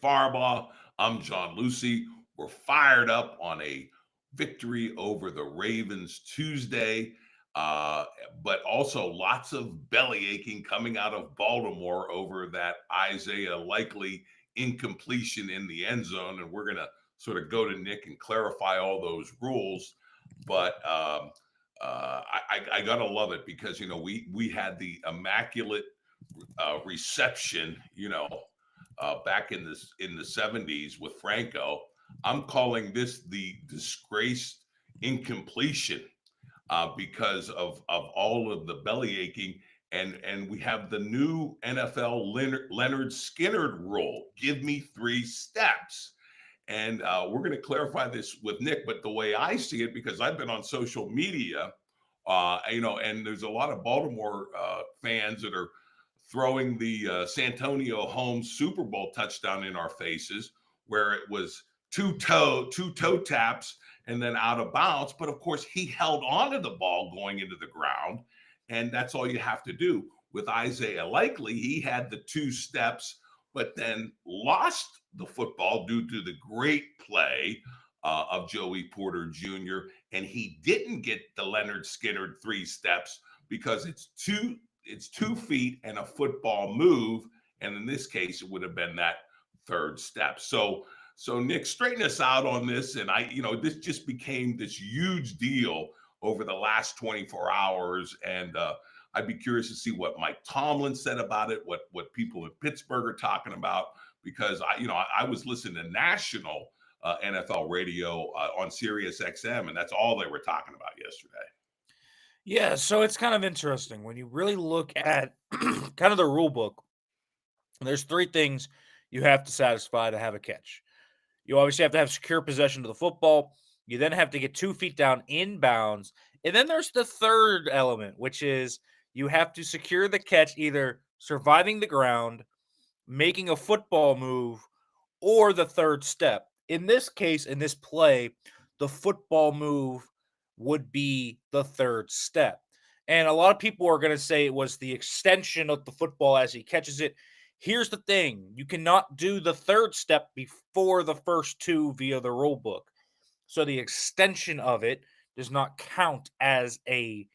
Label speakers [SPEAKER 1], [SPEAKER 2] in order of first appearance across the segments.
[SPEAKER 1] Farabaugh. I'm John Luciew. We're fired up on a victory over the Ravens Tuesday, uh, but also lots of belly aching coming out of Baltimore over that Isaiah Likely incompletion in the end zone. And we're going to sort of go to Nick and clarify all those rules. But I gotta love it because we had the immaculate reception, back in the 70s with Franco. I'm calling this the disgraced incompletion because of all of the belly aching. And we have the new NFL Leonard Skinner rule. Give me 3 steps. And we're going to clarify this with Nick, but the way I see it, because I've been on social media, and there's a lot of Baltimore fans that are throwing the Santonio Holmes Super Bowl touchdown in our faces, where it was two toe taps and then out of bounds. But of course, he held onto the ball going into the ground, and that's all you have to do. With Isaiah Likely, he had the 2 steps, but then lost the football due to the great play of Joey Porter Jr. And he didn't get the Leonard Skinner 3 steps because it's 2 feet and a football move. And in this case, it would have been that 3rd step. So Nick, straighten us out on this. And this just became this huge deal over the last 24 hours. And I'd be curious to see what Mike Tomlin said about it, what people in Pittsburgh are talking about, because I was listening to national NFL radio on Sirius XM, and that's all they were talking about yesterday.
[SPEAKER 2] Yeah, so it's kind of interesting when you really look at kind of the rule book. There's 3 things you have to satisfy to have a catch. You obviously have to have secure possession of the football. You then have to get 2 feet down inbounds. And then there's the third element, which is you have to secure the catch either surviving the ground, making a football move, or the 3rd step. In this case, in this play, the football move would be the 3rd step. And a lot of people are going to say it was the extension of the football as he catches it. Here's the thing, you cannot do the 3rd step before the first 2 via the rule book. So the extension of it does not count as a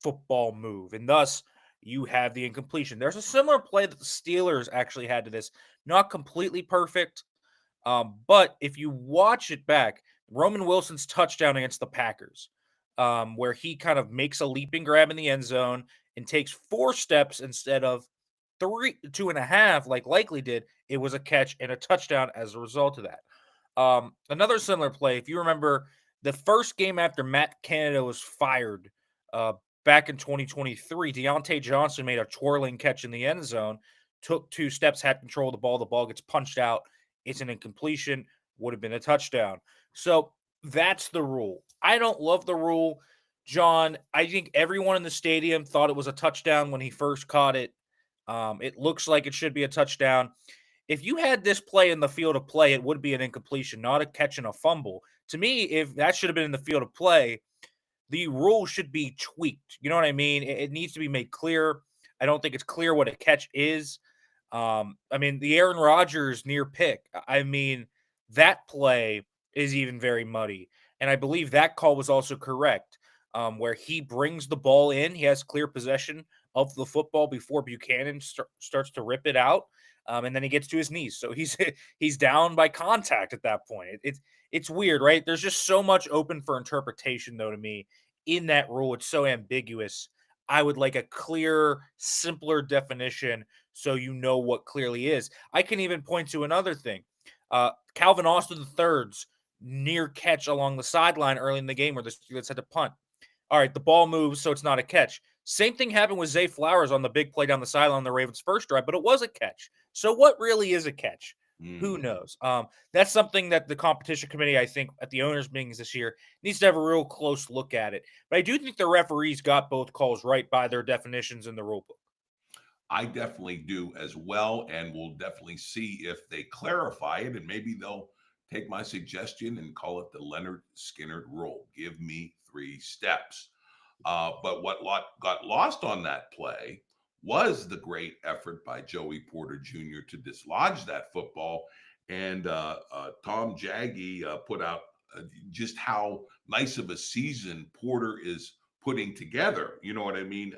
[SPEAKER 2] football move. And thus, you have the incompletion. There's a similar play that the Steelers actually had to this. Not completely perfect, but if you watch it back, Roman Wilson's touchdown against the Packers, where he kind of makes a leaping grab in the end zone and takes 4 steps instead of 2.5, like Likely did. It was a catch and a touchdown as a result of that. Another similar play, if you remember, the first game after Matt Canada was fired back in 2023, Deontay Johnson made a twirling catch in the end zone, took 2 steps, had control of the ball gets punched out. It's an incompletion, would have been a touchdown. So that's the rule. I don't love the rule, John. I think everyone in the stadium thought it was a touchdown when he first caught it. It looks like it should be a touchdown. If you had this play in the field of play, it would be an incompletion, not a catch and a fumble. To me, if that should have been in the field of play, the rule should be tweaked. You know what I mean? It needs to be made clear. I don't think it's clear what a catch is. The Aaron Rodgers near pick, that play is even very muddy. And I believe that call was also correct, where he brings the ball in. He has clear possession of the football before Buchanan starts to rip it out. And then he gets to his knees. So he's down by contact at that point. It's weird, right? There's just so much open for interpretation, though, to me, in that rule. It's so ambiguous. I would like a clear, simpler definition so you know what clearly is. I can even point to another thing. Calvin Austin III's near catch along the sideline early in the game where the Steelers had to punt. All right, the ball moves, so it's not a catch. Same thing happened with Zay Flowers on the big play down the sideline on the Ravens' first drive, but it was a catch. So what really is a catch? Who knows? That's something that the competition committee, I think, at the owners' meetings this year, needs to have a real close look at it. But I do think the referees got both calls right by their definitions in the rule book.
[SPEAKER 1] I definitely do as well, and we'll definitely see if they clarify it, and maybe they'll take my suggestion and call it the Leonard Skinner rule. Give me 3 steps. But what got lost on that play was the great effort by Joey Porter Jr. to dislodge that football. And Tom Jaggy put out just how nice of a season Porter is putting together. You know what I mean?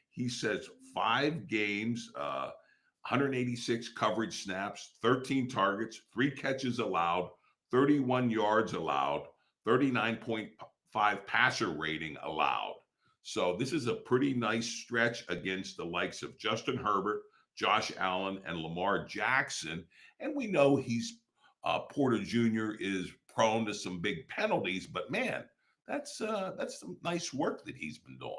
[SPEAKER 1] He says 5 games, 186 coverage snaps, 13 targets, 3 catches allowed, 31 yards allowed, 39.5 passer rating allowed. So this is a pretty nice stretch against the likes of Justin Herbert, Josh Allen, and Lamar Jackson. And we know Porter Jr. is prone to some big penalties, but man, that's some nice work that he's been doing.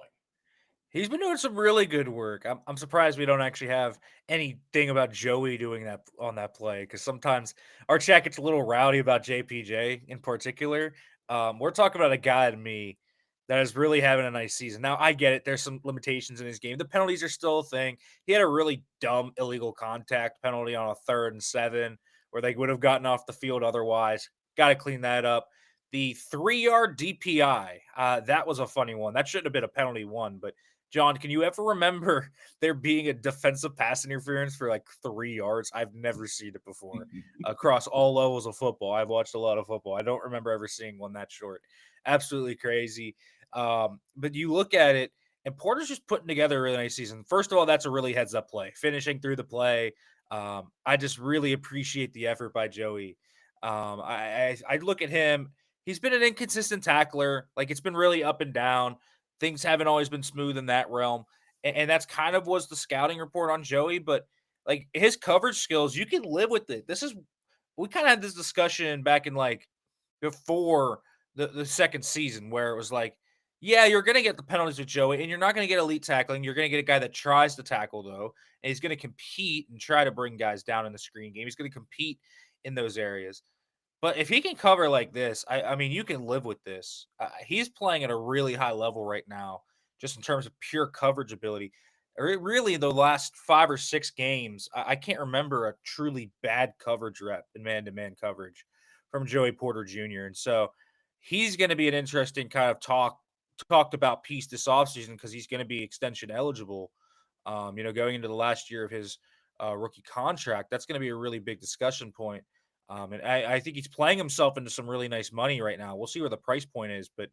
[SPEAKER 2] He's been doing some really good work. I'm surprised we don't actually have anything about Joey doing that on that play, because sometimes our chat gets a little rowdy about JPJ in particular. We're talking about a guy to me that is really having a nice season. Now, I get it. There's some limitations in his game. The penalties are still a thing. He had a really dumb illegal contact penalty on a 3rd and 7 where they would have gotten off the field otherwise. Got to clean that up. The 3-yard DPI, that was a funny one. That shouldn't have been a penalty one, but John, can you ever remember there being a defensive pass interference for like 3 yards? I've never seen it before across all levels of football. I've watched a lot of football. I don't remember ever seeing one that short. Absolutely crazy. But you look at it, and Porter's just putting together a really nice season. First of all, that's a really heads up play, finishing through the play. I just really appreciate the effort by Joey. I look at him. He's been an inconsistent tackler. Like, it's been really up and down. Things haven't always been smooth in that realm. And that's kind of was the scouting report on Joey. But like his coverage skills, you can live with it. We kind of had this discussion back in like before the second season where it was like, yeah, you're going to get the penalties with Joey and you're not going to get elite tackling. You're going to get a guy that tries to tackle, though, and he's going to compete and try to bring guys down in the screen game. He's going to compete in those areas. But if he can cover like this, I mean, you can live with this. He's playing at a really high level right now, just in terms of pure coverage ability. Really, the last 5 or 6 games, I can't remember a truly bad coverage rep in man-to-man coverage from Joey Porter Jr. And so he's going to be an interesting kind of talked about piece this offseason because he's going to be extension eligible. Going into the last year of his rookie contract, that's going to be a really big discussion point. And I think he's playing himself into some really nice money right now. We'll see where the price point is, but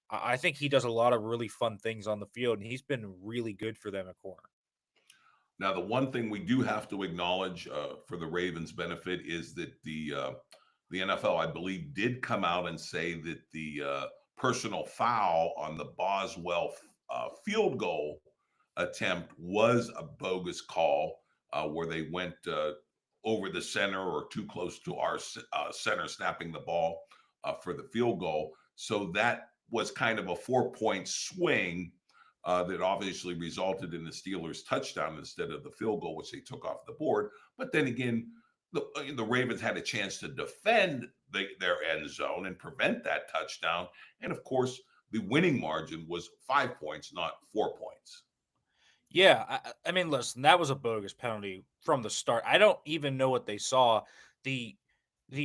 [SPEAKER 2] I think he does a lot of really fun things on the field, and he's been really good for them at corner.
[SPEAKER 1] Now, the one thing we do have to acknowledge for the Ravens' benefit is that the NFL, I believe, did come out and say that the personal foul on the Boswell field goal attempt was a bogus call where they went over the center or too close to our center, snapping the ball for the field goal. So that was kind of a 4-point swing that obviously resulted in the Steelers' touchdown instead of the field goal, which they took off the board. But then again, the Ravens had a chance to defend their end zone and prevent that touchdown. And of course, the winning margin was 5 points, not 4 points.
[SPEAKER 2] Yeah, I mean, listen, that was a bogus penalty from the start. I don't even know what they saw. The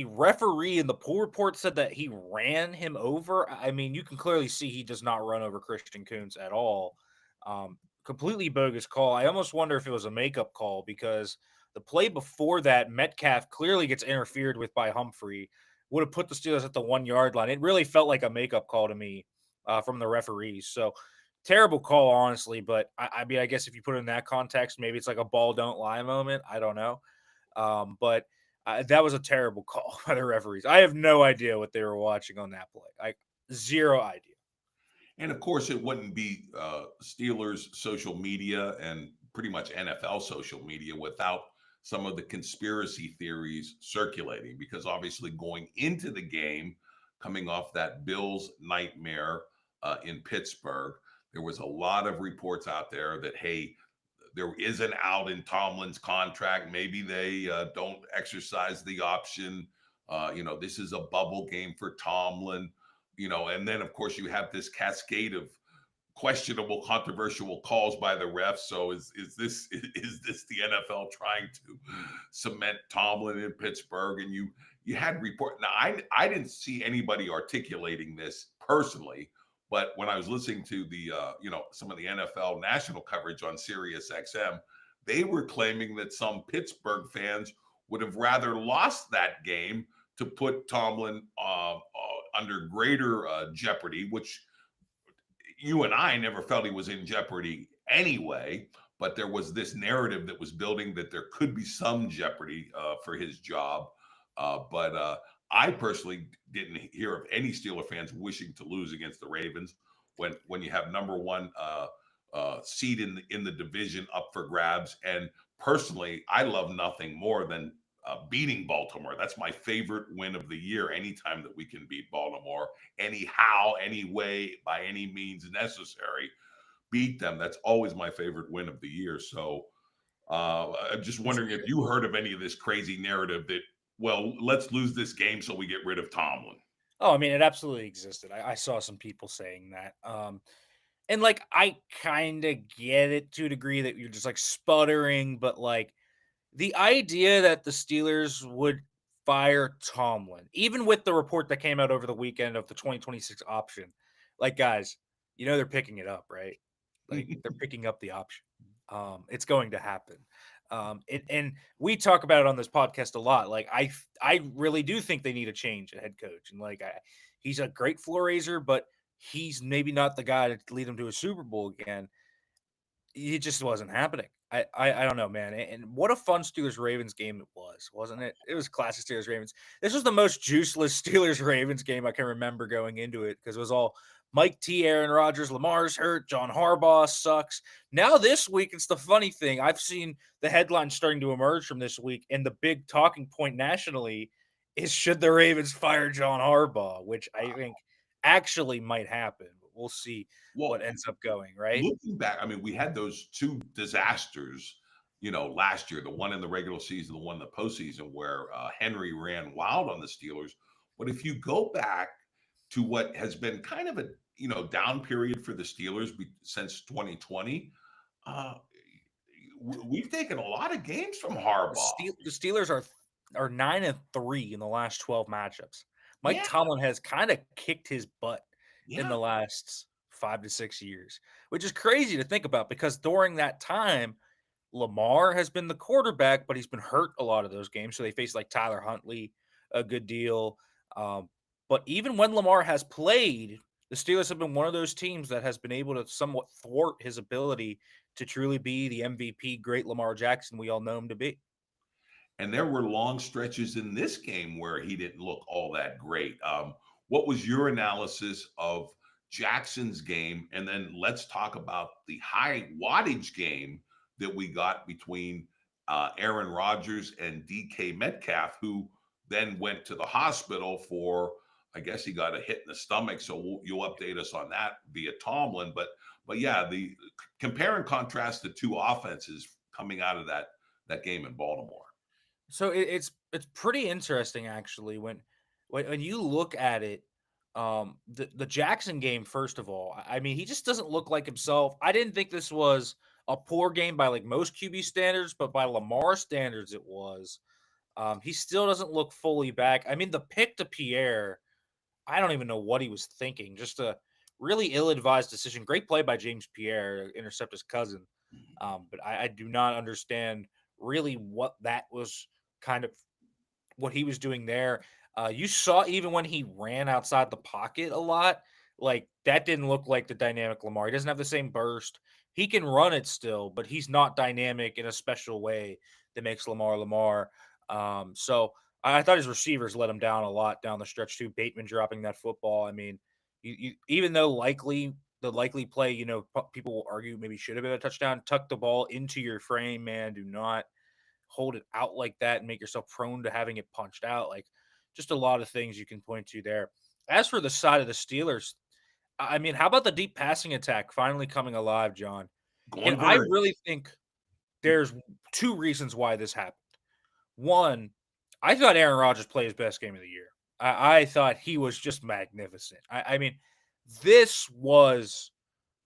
[SPEAKER 2] referee in the pool report said that he ran him over. I mean, you can clearly see he does not run over Christian Kuntz at all. Completely bogus call. I almost wonder if it was a makeup call because the play before that, Metcalf clearly gets interfered with by Humphrey. Would have put the Steelers at the 1-yard line. It really felt like a makeup call to me from the referees. So terrible call, honestly. But I mean, I guess if you put it in that context, maybe it's like a ball don't lie moment. I don't know. But that was a terrible call by the referees. I have no idea what they were watching on that play. Zero idea.
[SPEAKER 1] And of course, it wouldn't be Steelers social media and pretty much NFL social media without some of the conspiracy theories circulating, because obviously going into the game, coming off that Bills nightmare in Pittsburgh, there was a lot of reports out there that, hey, there is an out in Tomlin's contract. Maybe they don't exercise the option. This is a bubble game for Tomlin. And then of course you have this cascade of questionable, controversial calls by the refs. So is this the NFL trying to cement Tomlin in Pittsburgh? And you had report. Now I didn't see anybody articulating this personally, but when I was listening to the some of the NFL national coverage on Sirius XM, they were claiming that some Pittsburgh fans would have rather lost that game to put Tomlin under greater jeopardy, which you and I never felt he was in jeopardy anyway. But there was this narrative that was building that there could be some jeopardy for his job. But I personally didn't hear of any Steeler fans wishing to lose against the Ravens when you have number one seed in the division up for grabs. And personally, I love nothing more than beating Baltimore. That's my favorite win of the year. Anytime that we can beat Baltimore, anyhow, any way, by any means necessary, beat them. That's always my favorite win of the year. So I'm just wondering if you heard of any of this crazy narrative that, well, let's lose this game so we get rid of Tomlin.
[SPEAKER 2] Oh, I mean, it absolutely existed. I saw some people saying that. And like, I kind of get it to a degree that you're just like sputtering, but like the idea that the Steelers would fire Tomlin, even with the report that came out over the weekend of the 2026 option, like, guys, they're picking it up, right? Like, they're picking up the option. It's going to happen. And we talk about it on this podcast a lot. Like, I really do think they need a change at head coach. And like, he's a great floor raiser, but he's maybe not the guy to lead them to a Super Bowl again. It just wasn't happening. I don't know, man. And what a fun Steelers Ravens game it was, wasn't it? It was classic Steelers Ravens. This was the most juiceless Steelers Ravens game I can remember going into it, because it was all Mike T, Aaron Rodgers, Lamar's hurt, John Harbaugh sucks. Now this week, it's the funny thing. I've seen the headlines starting to emerge from this week, and the big talking point nationally is, should the Ravens fire John Harbaugh, which I think actually might happen. We'll see what ends up going, right?
[SPEAKER 1] Looking back, I mean, we had those two disasters, last year, the one in the regular season, the one in the postseason, where Henry ran wild on the Steelers. But if you go back to what has been kind of a, down period for the Steelers since 2020, we've taken a lot of games from Harbaugh.
[SPEAKER 2] The Steelers are 9-3 in the last 12 matchups. Mike
[SPEAKER 1] Yeah.
[SPEAKER 2] Tomlin has kind of kicked his butt in the last 5 to 6 years, which is crazy to think about, because during that time, Lamar has been the quarterback, but he's been hurt a lot of those games. So they face like Tyler Huntley a good deal. But even when Lamar has played, the Steelers have been one of those teams that has been able to somewhat thwart his ability to truly be the MVP, great Lamar Jackson we all know him to be.
[SPEAKER 1] And there were long stretches in this game where he didn't look all that great. What was your analysis of Jackson's game? And then let's talk about the high wattage game that we got between Aaron Rodgers and DK Metcalf, who then went to the hospital for, I guess he got a hit in the stomach. So you'll update us on that via Tomlin. But yeah, the compare and contrast the two offenses coming out of that game in Baltimore.
[SPEAKER 2] So it's pretty interesting, actually, when you look at it. The Jackson game, first of all, I mean, he just doesn't look like himself. I didn't think this was a poor game by like most QB standards, but by Lamar standards, it was. He still doesn't look fully back. I mean, the pick to Pierre, I don't even know what he was thinking. Just a really ill-advised decision. Great play by James Pierre to intercept his cousin. But I do not understand really what that was, kind of what he was doing there. You saw even when he ran outside the pocket a lot, like that didn't look like the dynamic Lamar. He doesn't have the same burst. He can run it still, but he's not dynamic in a special way that makes Lamar. So I thought his receivers let him down a lot down the stretch too. Bateman dropping that football. I mean, you even though the likely play, people will argue maybe should have been a touchdown. Tuck the ball into your frame, man. Do not hold it out like that and make yourself prone to having it punched out. Like, just a lot of things you can point to there. As for the side of the Steelers, I mean, how about the deep passing attack finally coming alive, John? And I really think there's two reasons why this happened. One, I thought Aaron Rodgers played his best game of the year. I thought he was just magnificent. I mean, this was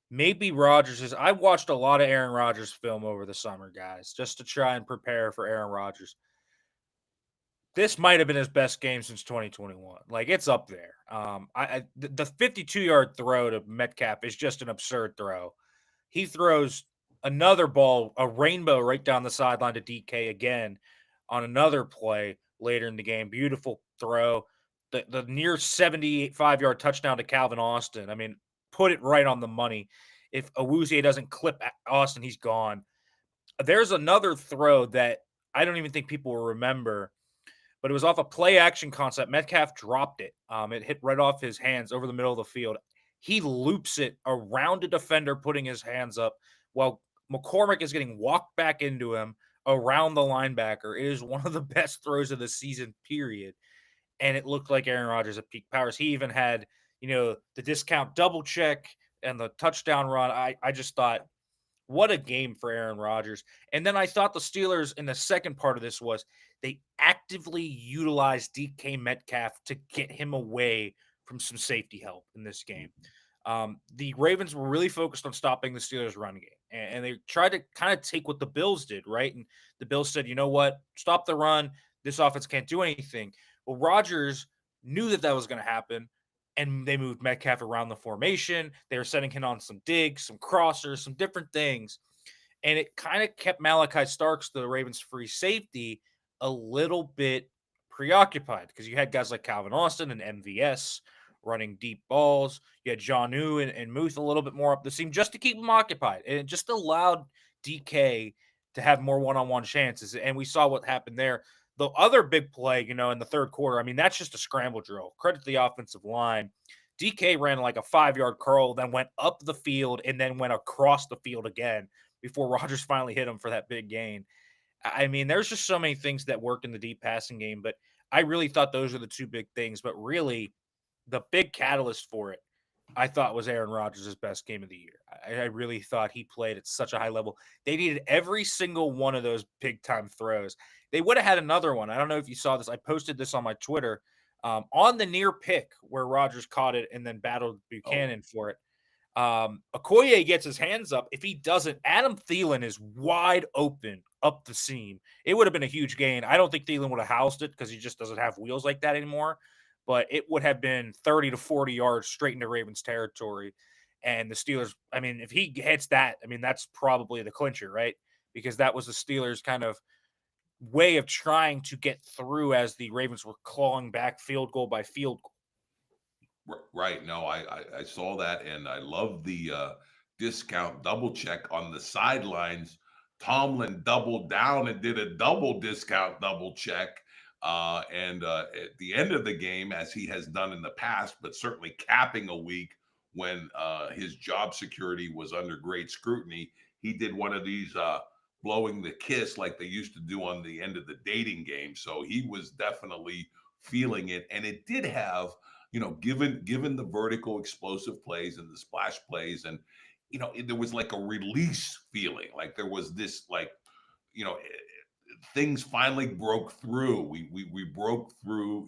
[SPEAKER 2] maybe Rodgers. I watched a lot of Aaron Rodgers film over the summer, guys, just to try and prepare for Aaron Rodgers. This might have been his best game since 2021. Like, it's up there. The 52-yard throw to Metcalf is just an absurd throw. He throws another ball, a rainbow right down the sideline to DK again. on another play later in the game. Beautiful throw. The near 75-yard touchdown to Calvin Austin. I mean, put it right on the money. If Awuzie doesn't clip Austin, he's gone. There's another throw that I don't even think people will remember, but it was off a play action concept. Metcalf dropped it. It hit right off his hands over the middle of the field. He loops it around a defender, putting his hands up while McCormick is getting walked back into him around the linebacker. It is one of the best throws of the season, period. And it looked like Aaron Rodgers at peak powers. He even had, the discount double check and the touchdown run. I just thought, what a game for Aaron Rodgers. And then I thought the Steelers in the second part of this was they actively utilized DK Metcalf to get him away from some safety help in this game. The Ravens were really focused on stopping the Steelers' run game, and they tried to kind of take what the Bills did, right? And the Bills said, you know what? Stop the run. This offense can't do anything. Well, Rodgers knew that was going to happen, and they moved Metcalf around the formation. They were setting him on some digs, some crossers, some different things. And it kind of kept Malachi Starks, the Ravens' free safety, a little bit preoccupied because you had guys like Calvin Austin and MVS running deep balls. You had Jonnu and Muth a little bit more up the seam just to keep them occupied. And it just allowed DK to have more one-on-one chances. And we saw what happened there. The other big play, in the third quarter, I mean, that's just a scramble drill. Credit to the offensive line. DK ran like a 5-yard curl, then went up the field and then went across the field again before Rodgers finally hit him for that big gain. I mean, there's just so many things that worked in the deep passing game, but I really thought those are the two big things. But really, the big catalyst for it, I thought, was Aaron Rodgers' best game of the year. I really thought he played at such a high level. They needed every single one of those big-time throws. They would have had another one. I don't know if you saw this. I posted this on my Twitter. On the near pick where Rodgers caught it and then battled Buchanan for it. Okoye gets his hands up. If he doesn't, Adam Thielen is wide open up the seam. It would have been a huge gain. I don't think Thielen would have housed it because he just doesn't have wheels like that anymore. But it would have been 30 to 40 yards straight into Ravens territory. And the Steelers, I mean, if he hits that, I mean, that's probably the clincher, right? Because that was the Steelers' kind of way of trying to get through as the Ravens were clawing back field goal by field goal.
[SPEAKER 1] Right. No, I saw that, and I love the discount double check on the sidelines. Tomlin doubled down and did a double discount double check. And at the end of the game, as he has done in the past, but certainly capping a week when his job security was under great scrutiny, he did one of these blowing the kiss like they used to do on the end of the dating game. So he was definitely feeling it. And it did have, given the vertical explosive plays and the splash plays, and there was like a release feeling, like there was this, like, things finally broke through. We broke through,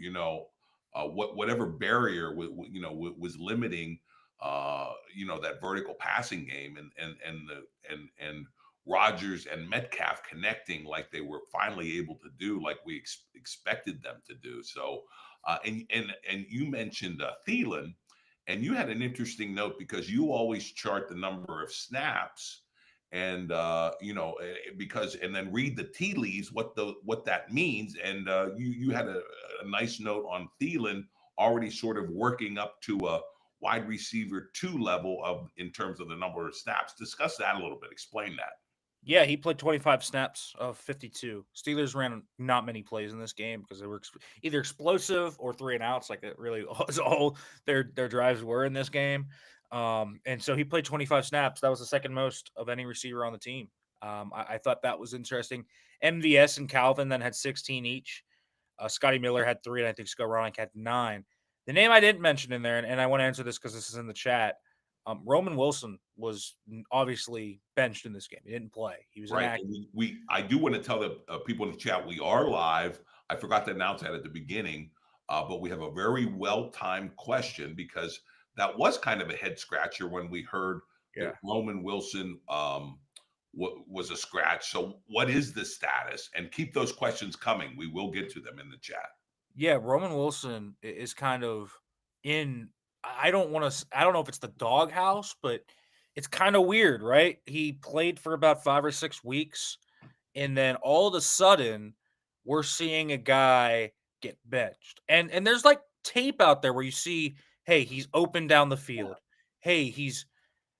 [SPEAKER 1] whatever barrier was limiting, that vertical passing game, and Rodgers and Metcalf connecting like they were finally able to do, like we expected them to do. So, and you mentioned Thielen, and you had an interesting note because you always chart the number of snaps, and because, and then read the tea leaves, what that means. And you had a nice note on Thielen already sort of working up to a wide receiver 2 level in terms of the number of snaps. Discuss that a little bit. Explain that.
[SPEAKER 2] Yeah, he played 25 snaps of 52. Steelers ran not many plays in this game because they were either explosive or 3 and outs, like it really was all their drives were in this game. And so he played 25 snaps. That was the second most of any receiver on the team. I thought that was interesting. MVS and Calvin then had 16 each. Scotty Miller had 3, and I think Skoranek had 9. The name I didn't mention in there, and I want to answer this because this is in the chat. Roman Wilson was obviously benched in this game. He didn't play. He was
[SPEAKER 1] right. I do want to tell the people in the chat we are live. I forgot to announce that at the beginning, but we have a very well-timed question because that was kind of a head scratcher when we heard that Roman Wilson was a scratch. So what is the status? And keep those questions coming. We will get to them in the chat.
[SPEAKER 2] Yeah, Roman Wilson is kind of in. I don't know if it's the doghouse, but it's kind of weird, right? He played for about 5 or 6 weeks, and then all of a sudden, we're seeing a guy get benched. And there's like tape out there where you see, hey, he's open down the field. Hey, he's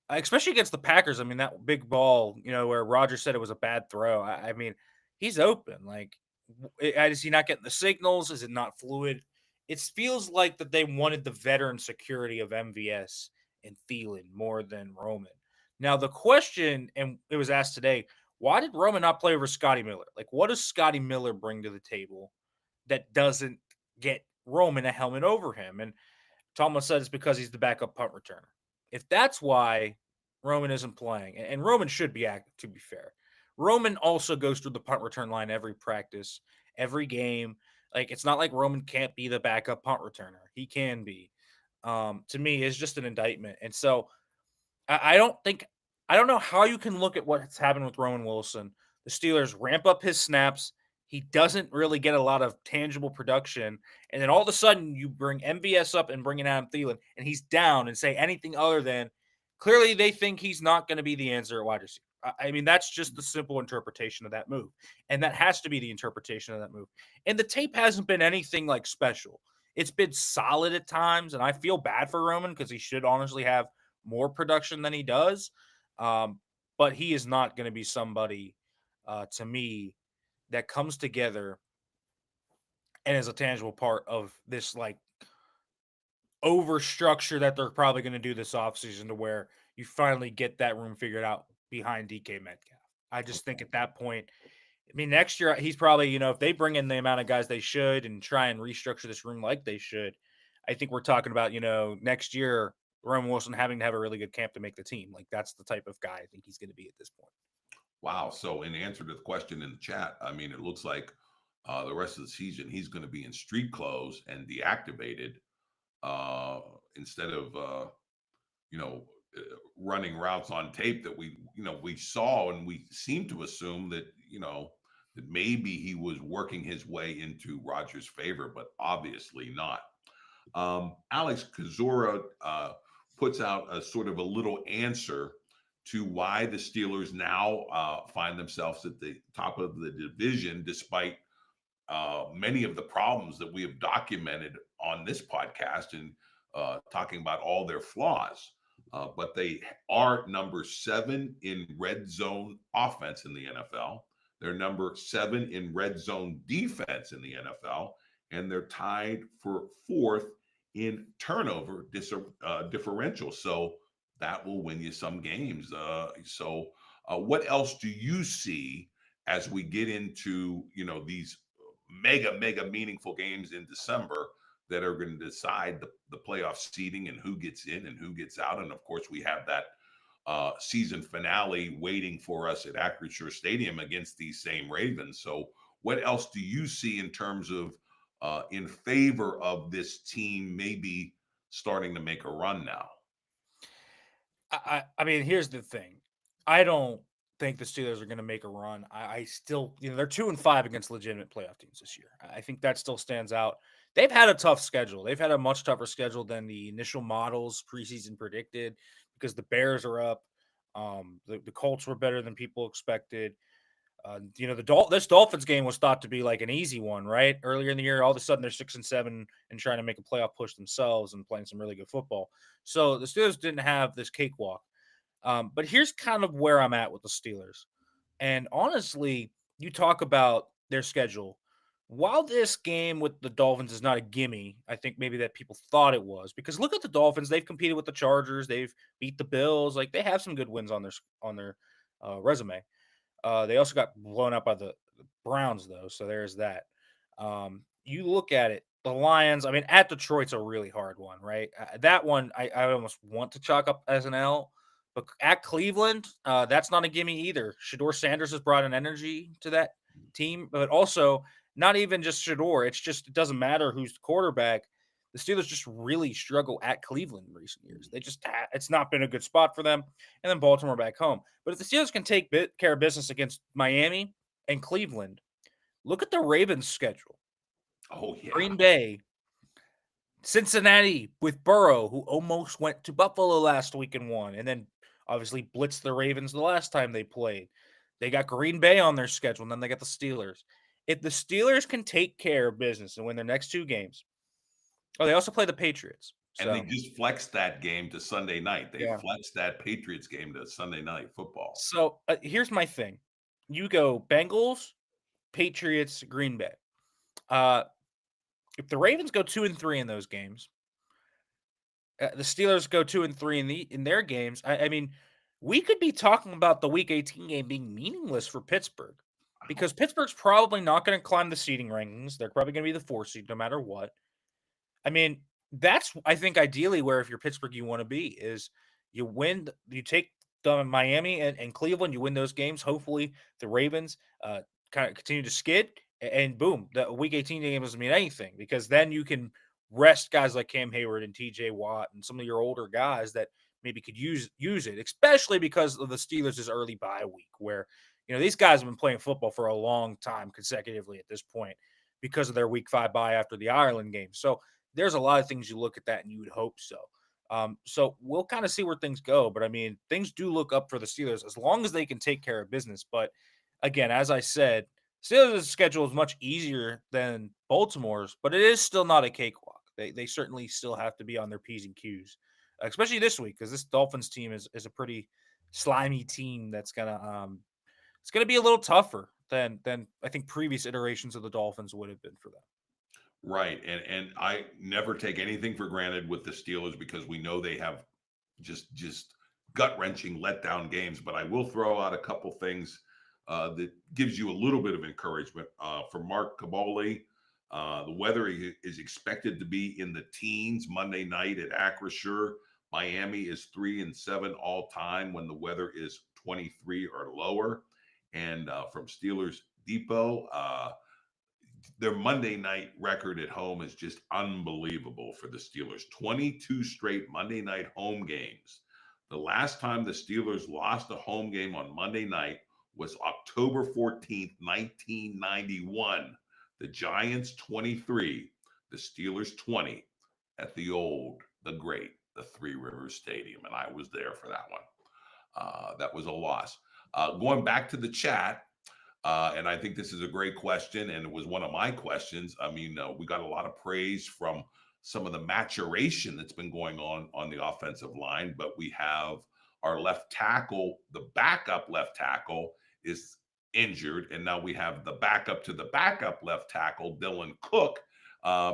[SPEAKER 2] especially against the Packers. I mean, that big ball, where Rodgers said it was a bad throw. I mean, he's open. Like, is he not getting the signals? Is it not fluid? It feels like that they wanted the veteran security of MVS and Thielen more than Roman. Now, the question, and it was asked today, why did Roman not play over Scotty Miller? Like, what does Scotty Miller bring to the table that doesn't get Roman a helmet over him? And Tomlin said it's because he's the backup punt returner. If that's why Roman isn't playing, and Roman should be active, to be fair, Roman also goes through the punt return line every practice, every game. Like, it's not like Roman can't be the backup punt returner. He can be. To me, it's just an indictment. And so I don't think, I don't know how you can look at what's happened with Roman Wilson. The Steelers ramp up his snaps. He doesn't really get a lot of tangible production. And then all of a sudden, you bring MVS up and bring in Adam Thielen, and he's down, and say anything other than clearly they think he's not going to be the answer at wide receiver. I mean, that's just the simple interpretation of that move. And that has to be the interpretation of that move. And the tape hasn't been anything like special. It's been solid at times, and I feel bad for Roman because he should honestly have more production than he does. But he is not going to be somebody, to me, that comes together and is a tangible part of this like over structure that they're probably going to do this offseason, to where you finally get that room figured out behind DK Metcalf. I just think at that point, I mean, next year he's probably, if they bring in the amount of guys they should and try and restructure this room like they should, I think we're talking about, next year, Roman Wilson having to have a really good camp to make the team. Like, that's the type of guy I think he's going to be at this point.
[SPEAKER 1] Wow. So, in answer to the question in the chat, I mean, it looks like the rest of the season he's going to be in street clothes and deactivated instead of, you know, running routes on tape that we saw, and we seem to assume that, that maybe he was working his way into Rodgers' favor, but obviously not. Alex Kazura puts out a sort of a little answer to why the Steelers now find themselves at the top of the division, despite many of the problems that we have documented on this podcast, and talking about all their flaws. But they are number 7 in red zone offense in the NFL. They're number 7 in red zone defense in the NFL, and they're tied for 4th in turnover differential. So that will win you some games. So what else do you see as we get into, these mega meaningful games in December that are going to decide the playoff seeding and who gets in and who gets out? And of course, we have that season finale waiting for us at Acrisure Stadium against these same Ravens. So what else do you see in terms of in favor of this team maybe starting to make a run now?
[SPEAKER 2] I mean, here's the thing. I don't think the Steelers are going to make a run. I still, they're 2-5 against legitimate playoff teams this year. I think that still stands out. They've had a tough schedule. They've had a much tougher schedule than the initial models preseason predicted, because the Bears are up. The Colts were better than people expected. This Dolphins game was thought to be like an easy one, right? Earlier in the year, all of a sudden they're 6-7 and trying to make a playoff push themselves and playing some really good football. So the Steelers didn't have this cakewalk. But here's kind of where I'm at with the Steelers. And honestly, you talk about their schedule. While this game with the Dolphins is not a gimme, I think maybe that people thought it was, because look at the Dolphins. They've competed with the Chargers. They've beat the Bills. Like, they have some good wins on their resume. They also got blown up by the Browns, though, so there's that. You look at it, the Lions, I mean, at Detroit's a really hard one, right? That one, I almost want to chalk up as an L, but at Cleveland, that's not a gimme either. Shador Sanders has brought an energy to that team, but also not even just Shador. It's just, it doesn't matter who's the quarterback. The Steelers just really struggle at Cleveland in recent years. It's not been a good spot for them. And then Baltimore back home. But if the Steelers can take care of business against Miami and Cleveland, look at the Ravens' schedule.
[SPEAKER 1] Oh, yeah.
[SPEAKER 2] Green Bay, Cincinnati with Burrow, who almost went to Buffalo last week and won, and then obviously blitzed the Ravens the last time they played. They got Green Bay on their schedule, and then they got the Steelers. If the Steelers can take care of business and win their next 2 games. Oh, they also play the Patriots.
[SPEAKER 1] And they
[SPEAKER 2] So,
[SPEAKER 1] just flexed that game to Sunday night. They
[SPEAKER 2] yeah.
[SPEAKER 1] flexed that Patriots game to Sunday night football.
[SPEAKER 2] So, here's my thing. You go Bengals, Patriots, Green Bay. Uh, if the Ravens go 2 and 3 in those games, the Steelers go 2 and 3 in their games. I mean, we could be talking about the Week 18 game being meaningless for Pittsburgh because Pittsburgh's probably not going to climb the seeding rankings. They're probably going to be the 4 seed no matter what. I mean, that's I think ideally where if you're Pittsburgh you want to be is you win, you take the Miami and Cleveland, you win those games. Hopefully the Ravens kind of continue to skid and boom, the Week 18 game doesn't mean anything because then you can rest guys like Cam Hayward and TJ Watt and some of your older guys that maybe could use it, especially because of the Steelers' early bye week, where these guys have been playing football for a long time consecutively at this point because of their Week 5 bye after the Ireland game. So there's a lot of things you look at that and you would hope so. So we'll kind of see where things go. But I mean, things do look up for the Steelers as long as they can take care of business. But again, as I said, Steelers' schedule is much easier than Baltimore's, but it is still not a cakewalk. They certainly still have to be on their P's and Q's, especially this week, because this Dolphins team is a pretty slimy team that's it's gonna be a little tougher than I think previous iterations of the Dolphins would have been for them.
[SPEAKER 1] Right. And I never take anything for granted with the Steelers because we know they have just gut-wrenching letdown games. But I will throw out a couple things that gives you a little bit of encouragement. For Mark Caboli, the weather is expected to be in the teens Monday night at Acrisure. Miami is 3-7 all time when the weather is 23 or lower. And from Steelers Depot, their Monday night record at home is just unbelievable for the Steelers. 22 straight Monday night home games. The last time the Steelers lost a home game on Monday night was October 14th, 1991. The Giants 23, the Steelers 20 at the great, the Three Rivers Stadium. And I was there for that one. That was a loss. Going back to the chat, and I think this is a great question, and it was one of my questions. I mean, we got a lot of praise from some of the maturation that's been going on the offensive line, but we have our left tackle, the backup left tackle is injured, and now we have the backup to the backup left tackle, Dylan Cook,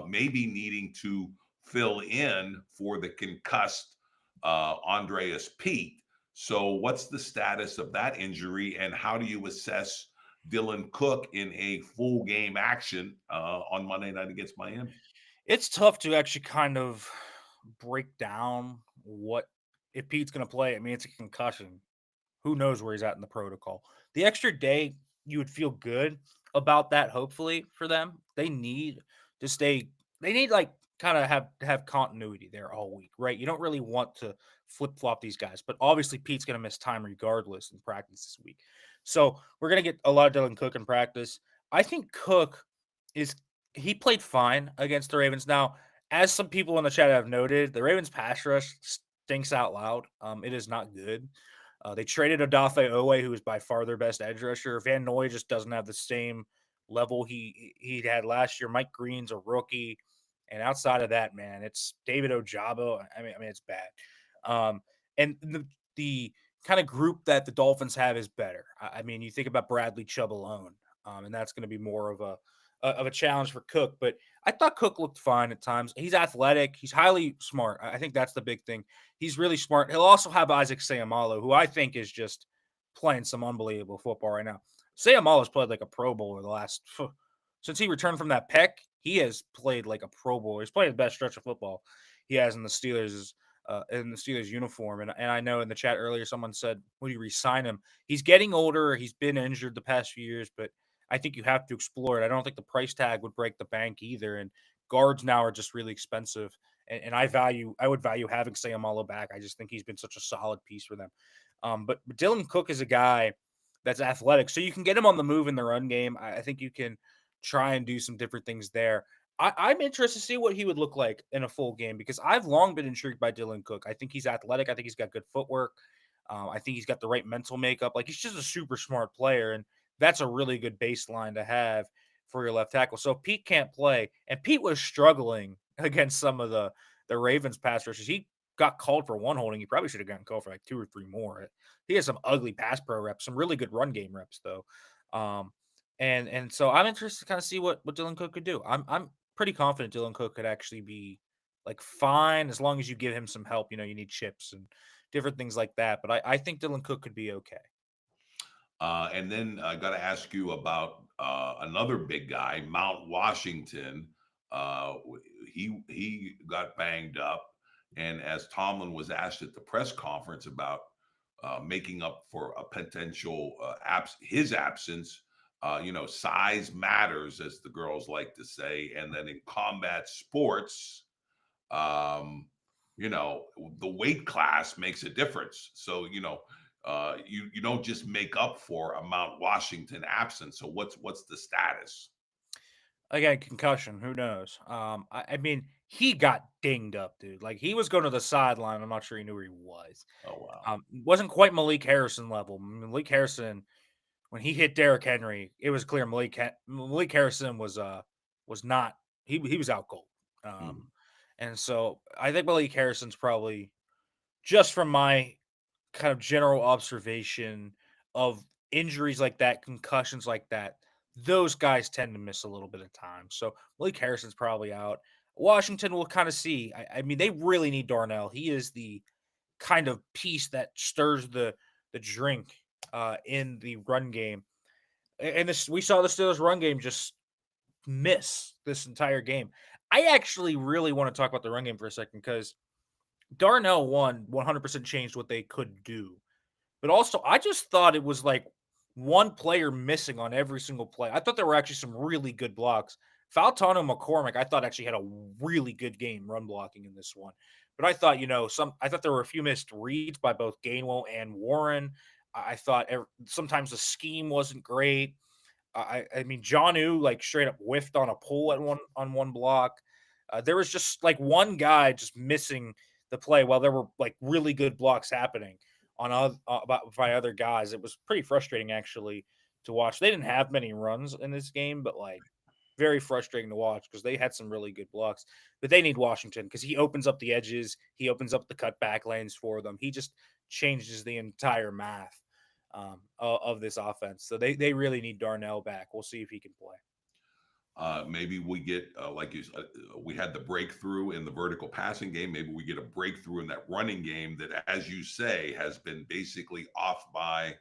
[SPEAKER 1] maybe needing to fill in for the concussed Andreas Pete. So what's the status of that injury, and how do you assess Dylan Cook in a full game action on Monday night against Miami?
[SPEAKER 2] It's tough to actually kind of break down what if Pete's going to play. I mean, it's a concussion. Who knows where he's at in the protocol? The extra day, you would feel good about that. Hopefully for them, they need to stay. They need like kind of have continuity there all week, right? You don't really want to flip flop these guys, but obviously Pete's going to miss time regardless in practice this week. So we're going to get a lot of Dylan Cook in practice. I think Cook is he played fine against the Ravens. Now, as some people in the chat have noted, the Ravens pass rush stinks out loud. It is not good. They traded Odafe Owe, who is by far their best edge rusher. Van Noy just doesn't have the same level he had last year. Mike Green's a rookie, and outside of that, man, it's David Ojabo. I mean, it's bad. And the kind of group that the Dolphins have is better. I mean, you think about Bradley Chubb alone, and that's going to be more of a challenge for Cook. But I thought Cook looked fine at times. He's athletic. He's highly smart. I think that's the big thing. He's really smart. He'll also have Isaac Seumalo, who I think is just playing some unbelievable football right now. Seumalo's played like a Pro Bowler the last since he returned from that pec. He has played like a Pro Bowler. He's played the best stretch of football he has in the Steelers uniform. And I know in the chat earlier someone said, "Would you re-sign him?" He's getting older. He's been injured the past few years, but I think you have to explore it. I don't think the price tag would break the bank either. And guards now are just really expensive. And I would value having Seumalo back. I just think he's been such a solid piece for them. But Dylan Cook is a guy that's athletic, so you can get him on the move in the run game. I think you can try and do some different things there. I'm interested to see what he would look like in a full game because I've long been intrigued by Dylan Cook. I think he's athletic. I think he's got good footwork. I think he's got the right mental makeup. Like he's just a super smart player, and that's a really good baseline to have for your left tackle. So Pete can't play, and Pete was struggling against some of the Ravens pass rushers. He got called for one holding. He probably should have gotten called for like 2 or 3 more. He has some ugly pass pro reps, some really good run game reps though. Um, and so I'm interested to kind of see what Dylan Cook could do. I'm pretty confident Dylan Cook could actually be like fine as long as you give him some help. You know, you need chips and different things like that. But I think Dylan Cook could be okay.
[SPEAKER 1] And then I got to ask you about another big guy, Mount Washington. He got banged up, and as Tomlin was asked at the press conference about making up for a potential his absence, size matters, as the girls like to say, and then in combat sports, um, the weight class makes a difference. So you don't just make up for a Mount Washington absence. So what's the status?
[SPEAKER 2] Again, concussion. Who knows? I mean, he got dinged up, dude. Like he was going to the sideline. I'm not sure he knew where he was.
[SPEAKER 1] Oh wow.
[SPEAKER 2] Wasn't quite Malik Harrison level. Malik Harrison, when he hit Derrick Henry, it was clear Malik Harrison was not. He was out cold.
[SPEAKER 1] Hmm.
[SPEAKER 2] And so I think Malik Harrison's probably, just from my kind of general observation of injuries like that, concussions like that, those guys tend to miss a little bit of time. So Malik Harrison's probably out. Washington will kind of see. I mean, they really need Darnell. He is the kind of piece that stirs the drink in the run game. And this, we saw the Steelers run game just miss this entire game. I actually really want to talk about the run game for a second because Darnell 100% changed what they could do. But also, I just thought it was like one player missing on every single play. I thought there were actually some really good blocks. Faltano McCormick, I thought actually had a really good game run blocking in this one. But I thought, I thought there were a few missed reads by both Gainwell and Warren. I thought sometimes the scheme wasn't great. I mean, Jonnu like straight up whiffed on a pull at one block. There was just like one guy just missing the play while there were like really good blocks happening by other guys. It was pretty frustrating actually to watch. They didn't have many runs in this game, but like very frustrating to watch because they had some really good blocks. But they need Washington because he opens up the edges, he opens up the cutback lanes for them. He just changes the entire math of this offense. So they really need Darnell back. We'll see if he can play.
[SPEAKER 1] Maybe we get we had the breakthrough in the vertical passing game. Maybe we get a breakthrough in that running game that, as you say, has been basically off by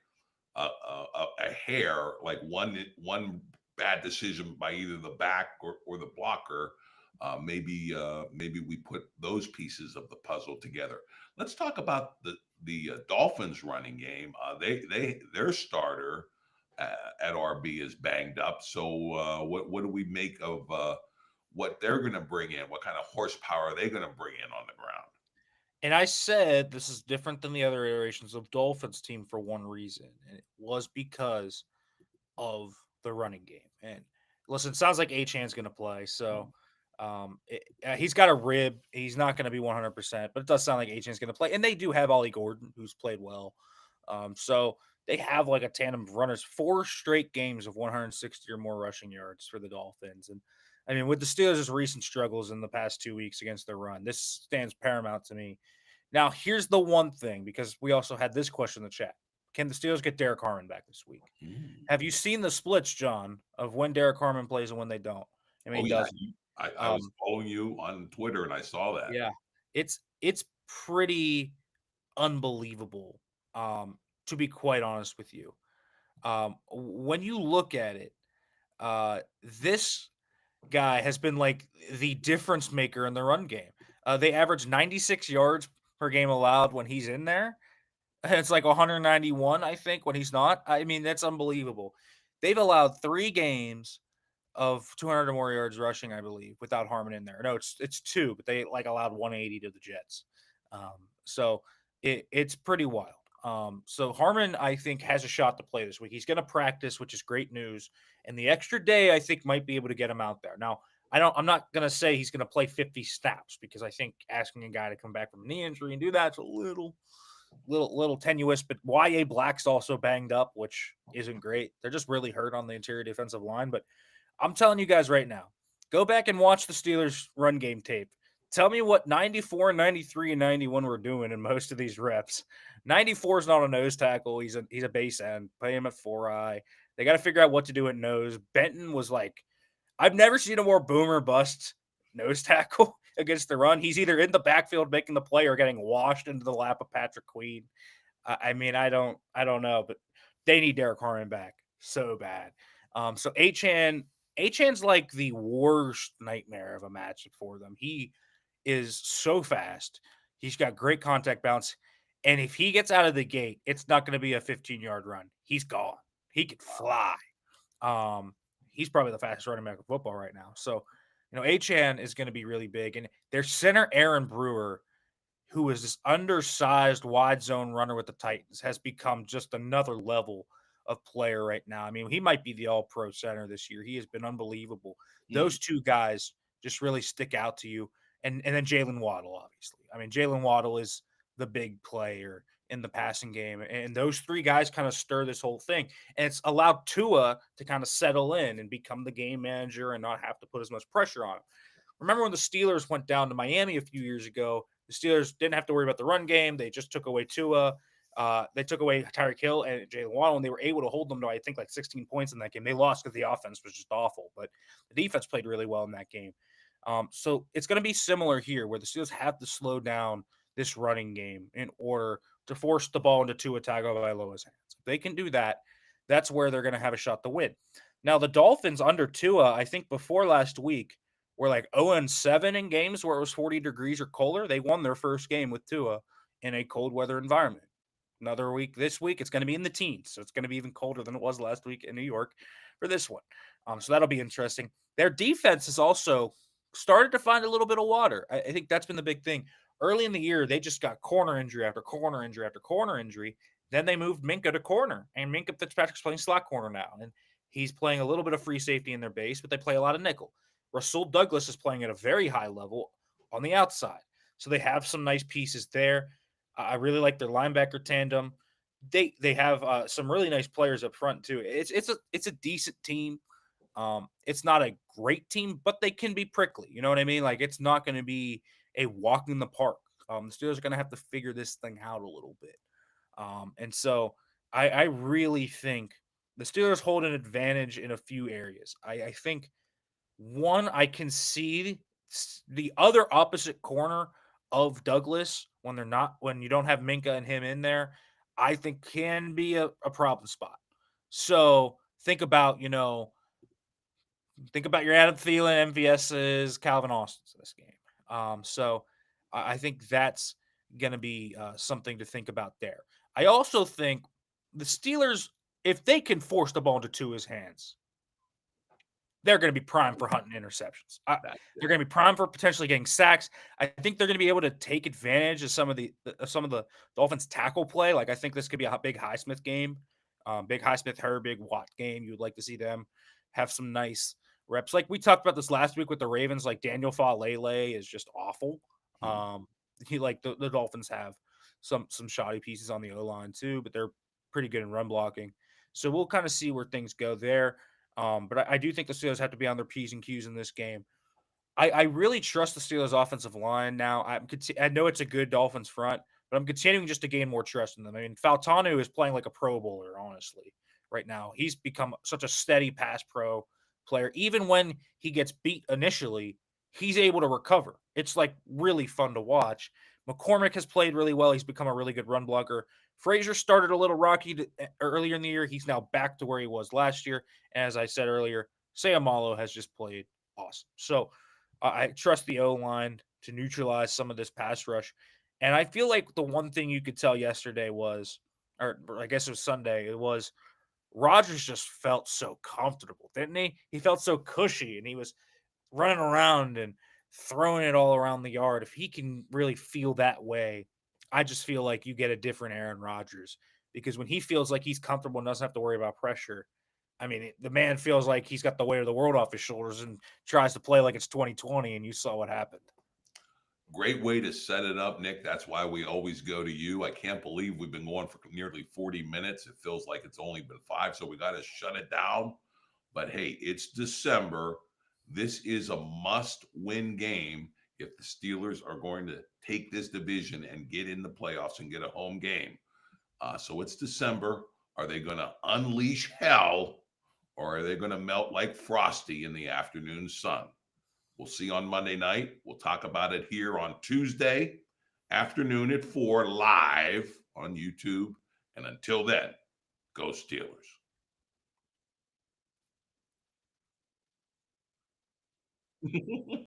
[SPEAKER 1] a hair, like one bad decision by either the back or the blocker. Maybe we put those pieces of the puzzle together. Let's talk about the Dolphins running game. Their starter at RB is banged up. So what do we make of what they're going to bring in? What kind of horsepower are they going to bring in on the ground?
[SPEAKER 2] And I said this is different than the other iterations of Dolphins team for one reason, and it was because of the running game. And listen, it sounds like Achan's going to play, so he's got a rib. He's not going to be 100%, but it does sound like Achan's going to play. And they do have Ollie Gordon, who's played well. So they have like a tandem of runners, 4 straight games of 160 or more rushing yards for the Dolphins. And I mean, with the Steelers' recent struggles in the past 2 weeks against the run, this stands paramount to me. Now, here's the one thing, because we also had this question in the chat. Can the Steelers get Derek Harmon back this week?
[SPEAKER 1] Mm.
[SPEAKER 2] Have you seen the splits, John, of when Derek Harmon plays and when they don't? I mean,
[SPEAKER 1] Oh
[SPEAKER 2] he
[SPEAKER 1] yeah,
[SPEAKER 2] doesn't.
[SPEAKER 1] I was following you on Twitter and I saw that.
[SPEAKER 2] Yeah, it's pretty unbelievable. To be quite honest with you, when you look at it, this guy has been like the difference maker in the run game. They average 96 yards per game allowed when he's in there. It's like 191, I think, when he's not. I mean, that's unbelievable. They've allowed 3 games of 200 or more yards rushing, I believe, without Harmon in there. No, it's 2, but they like allowed 180 to the Jets. So it's pretty wild. So Harmon, I think, has a shot to play this week. He's going to practice, which is great news. And the extra day, I think, might be able to get him out there. Now, I'm not going to say he's going to play 50 snaps because I think asking a guy to come back from a knee injury and do that's a little tenuous. But YA Black's also banged up, which isn't great. They're just really hurt on the interior defensive line. But I'm telling you guys right now, go back and watch the Steelers run game tape. Tell me what 94, 93, and 91 were doing in most of these reps. 94 is not a nose tackle. He's a base end. Play him at 4-eye. They got to figure out what to do at nose. Benton was like, I've never seen a more boomer bust nose tackle against the run. He's either in the backfield making the play or getting washed into the lap of Patrick Queen. I mean, I don't know, but they need Derek Harmon back so bad. So Achan's like the worst nightmare of a matchup for them. He is so fast. He's got great contact bounce. And if he gets out of the gate, it's not going to be a 15-yard run. He's gone. He could fly. He's probably the fastest running back in football right now. So, Achan is going to be really big. And their center, Aaron Brewer, who is this undersized wide zone runner with the Titans, has become just another level of player right now. I mean, he might be the all-pro center this year. He has been unbelievable. Those two guys just really stick out to you. And then Jalen Waddle, obviously. I mean, Jalen Waddle is the big player in the passing game. And those three guys kind of stir this whole thing. And it's allowed Tua to kind of settle in and become the game manager and not have to put as much pressure on him. Remember when the Steelers went down to Miami a few years ago, the Steelers didn't have to worry about the run game. They just took away Tua. They took away Tyreek Hill and Jalen Waddle, and they were able to hold them to, I think, like 16 points in that game. They lost because the offense was just awful, but the defense played really well in that game. So it's going to be similar here where the Steelers have to slow down this running game in order to force the ball into Tua Tagovailoa's hands. If they can do that, that's where they're going to have a shot to win. Now, the Dolphins under Tua, I think before last week, were like 0-7 in games where it was 40 degrees or colder. They won their first game with Tua in a cold weather environment. Another week this week, it's going to be in the teens. So it's going to be even colder than it was last week in New York for this one. So that'll be interesting. Their defense has also started to find a little bit of water. I think that's been the big thing. Early in the year, they just got corner injury after corner injury after corner injury. Then they moved Minka to corner, and Minka Fitzpatrick's playing slot corner now. And he's playing a little bit of free safety in their base, but they play a lot of nickel. Rasul Douglas is playing at a very high level on the outside. So they have some nice pieces there. I really like their linebacker tandem. They have some really nice players up front too. It's a decent team. It's not a great team, but they can be prickly. You know what I mean? Like it's not going to be a walk in the park. The Steelers are going to have to figure this thing out a little bit. And so I really think the Steelers hold an advantage in a few areas. I think one, I can see the other opposite corner of Douglas when you don't have Minka and him in there, I think can be a problem spot. So think about your Adam Thielen, MVS's, Calvin Austin's in this game. So I think that's going to be something to think about there. I also think the Steelers, if they can force the ball into Tua's hands, they're going to be primed for hunting interceptions. They're going to be primed for potentially getting sacks. I think they're going to be able to take advantage of some of the Dolphins tackle play. Like I think this could be a big Highsmith game, big Highsmith, big Watt game. You would like to see them have some nice reps. Like we talked about this last week with the Ravens. Like Daniel Falele is just awful. The Dolphins have some shoddy pieces on the O-line too, but they're pretty good in run blocking. So we'll kind of see where things go there. But I do think the Steelers have to be on their P's and Q's in this game. I really trust the Steelers' offensive line now. I know it's a good Dolphins front, but I'm continuing just to gain more trust in them. I mean, Faltanu is playing like a Pro Bowler, honestly, right now. He's become such a steady pass pro player. Even when he gets beat initially, he's able to recover. It's like really fun to watch. McCormick has played really well. He's become a really good run blocker. Frazier started a little rocky earlier in the year. He's now back to where he was last year. And as I said earlier, Sayamalo has just played awesome. So I trust the O-line to neutralize some of this pass rush. And I feel like the one thing you could tell yesterday was, or I guess it was Sunday, it was Rodgers just felt so comfortable, didn't he? He felt so cushy, and he was running around and throwing it all around the yard. If he can really feel that way, I just feel like you get a different Aaron Rodgers, because when he feels like he's comfortable and doesn't have to worry about pressure, I mean, the man feels like he's got the weight of the world off his shoulders and tries to play like it's 2020, and you saw what happened.
[SPEAKER 1] Great way to set it up, Nick. That's why we always go to you. I can't believe we've been going for nearly 40 minutes. It feels like it's only been 5, so we got to shut it down. But hey, it's December. This is a must-win game if the Steelers are going to take this division and get in the playoffs and get a home game. So it's December. Are they going to unleash hell, or are they going to melt like Frosty in the afternoon sun? We'll see on Monday night. We'll talk about it here on Tuesday afternoon at 4 live on YouTube. And until then, go Steelers.